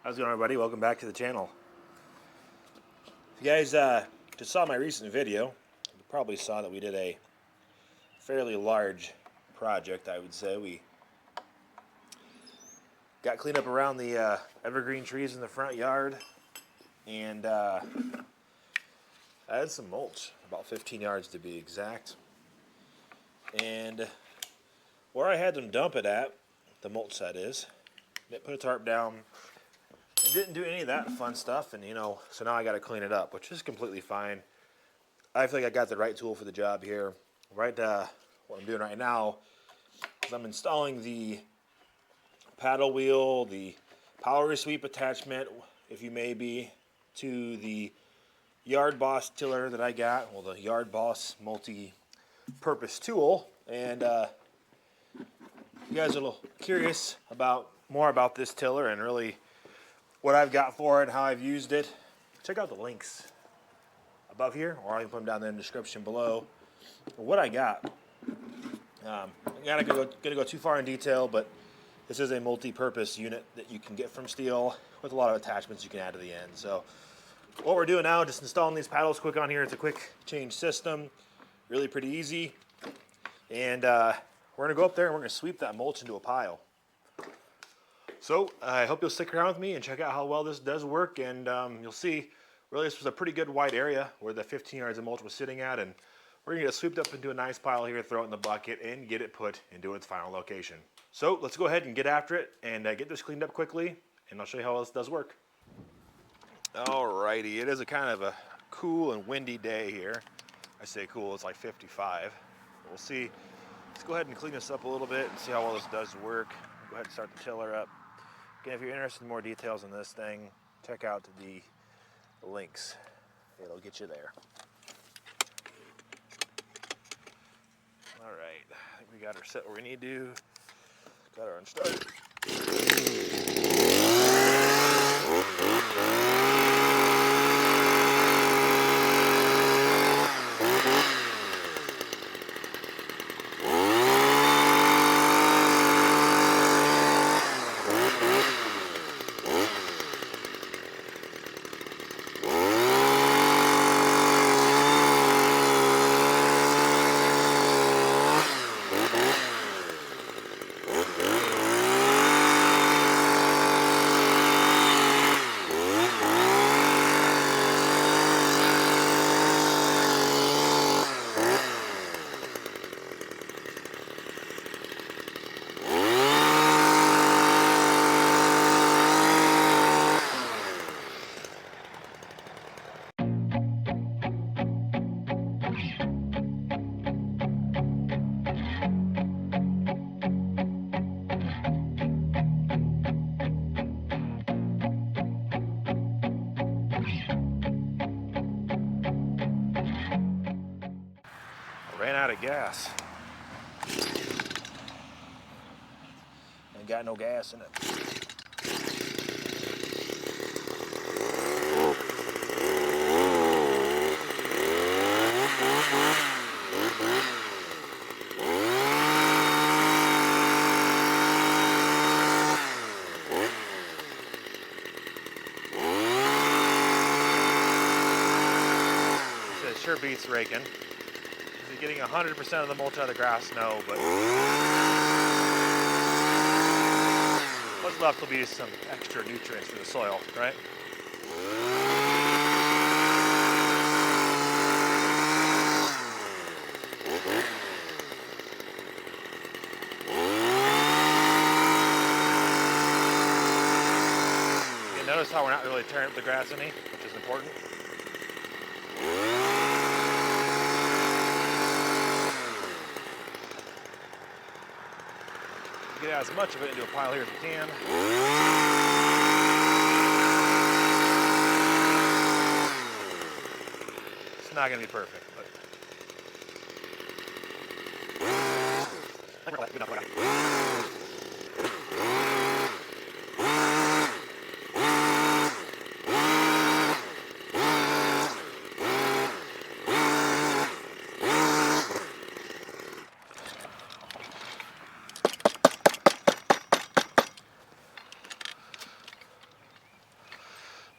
How's it going, everybody? Welcome back to the channel. If you guys just saw my recent video, you probably saw that we did a fairly large project, I would say. We got cleaned up around the evergreen trees in the front yard, and added some mulch, about 15 yards to be exact. And where I had them dump it at, the mulch that is, they put a tarp down. And didn't do any of that fun stuff, and so now I got to clean it up, which is completely fine. I feel like I got the right tool for the job here. What I'm doing right now is I'm installing the paddle wheel, the power sweep attachment, if you may be, to the Yard Boss tiller that I got, well, the Yard Boss multi-purpose tool. And you guys are a little curious more about this tiller and really what I've got for it, how I've used it. Check out the links above here, or I can put them down there in the description below. What I got. I'm not going to go too far in detail, but this is a multi-purpose unit that you can get from Stihl with a lot of attachments you can add to the end. So what we're doing now, just installing these paddles quick on here. It's a quick change system, really pretty easy. And we're going to go up there and we're going to sweep that mulch into a pile. So I hope you'll stick around with me and check out how well this does work, and you'll see really this was a pretty good wide area where the 15 yards of mulch was sitting at, and we're going to get it swept up into a nice pile here, throw it in the bucket, and get it put into its final location. So let's go ahead and get after it and get this cleaned up quickly, and I'll show you how this does work. Alrighty, it is a kind of a cool and windy day here. I say cool, it's like 55. We'll see. Let's go ahead and clean this up a little bit and see how well this does work. Go ahead and start the tiller up. Again, if you're interested in more details on this thing, check out the links. It'll get you there. All right, I think we got her set where we need to. Got her unstarted. Ran out of gas. Ain't got no gas in it. It sure beats raking. Getting 100% of the mulch out of the grass, no, but what's left will be some extra nutrients for the soil, right? You notice how we're not really tearing up the grass any, which is important. Get as much of it into a pile here as we can. It's not going to be perfect, but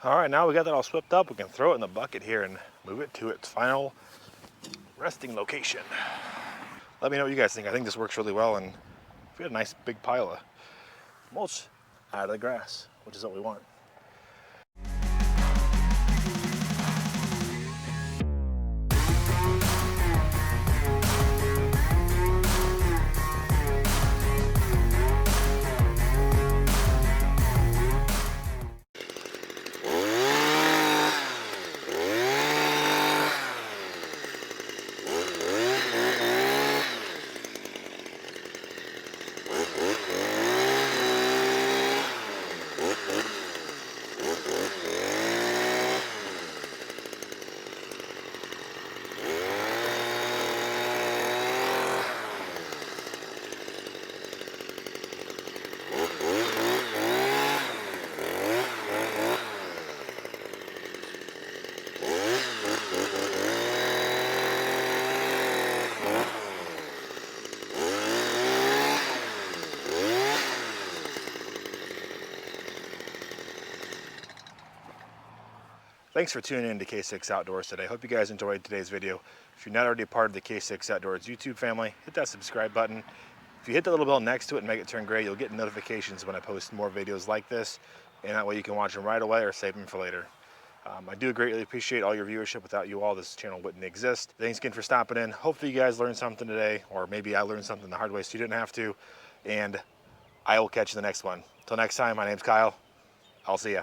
All right, now we got that all swept up, we can throw it in the bucket here and move it to its final resting location. Let me know what you guys think. I think this works really well, and we got a nice big pile of mulch out of the grass, which is what we want. Thanks for tuning in to K6 Outdoors today. Hope you guys enjoyed today's video. If you're not already a part of the K6 Outdoors YouTube family, hit that subscribe button. If you hit the little bell next to it and make it turn gray, you'll get notifications when I post more videos like this, and that way you can watch them right away or save them for later. I do greatly appreciate all your viewership. Without you all, this channel wouldn't exist. Thanks again for stopping in. Hopefully you guys learned something today, or maybe I learned something the hard way so you didn't have to, and I will catch you in the next one. Until next time, my name's Kyle. I'll see ya.